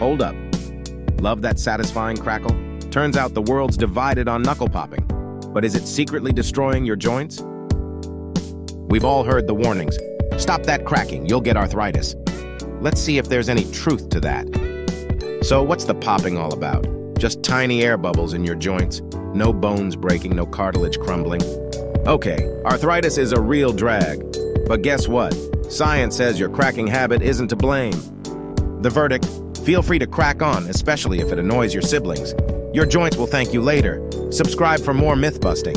Hold up. Love that satisfying crackle? Turns out the world's divided on knuckle popping. But is it secretly destroying your joints? We've all heard the warnings. Stop that cracking, you'll get arthritis. Let's see if there's any truth to that. So what's the popping all about? Just tiny air bubbles in your joints. No bones breaking, no cartilage crumbling. Okay, arthritis is a real drag. But guess what? Science says your cracking habit isn't to blame. The verdict: feel free to crack on, especially if it annoys your siblings. Your joints will thank you later. Subscribe for more myth busting.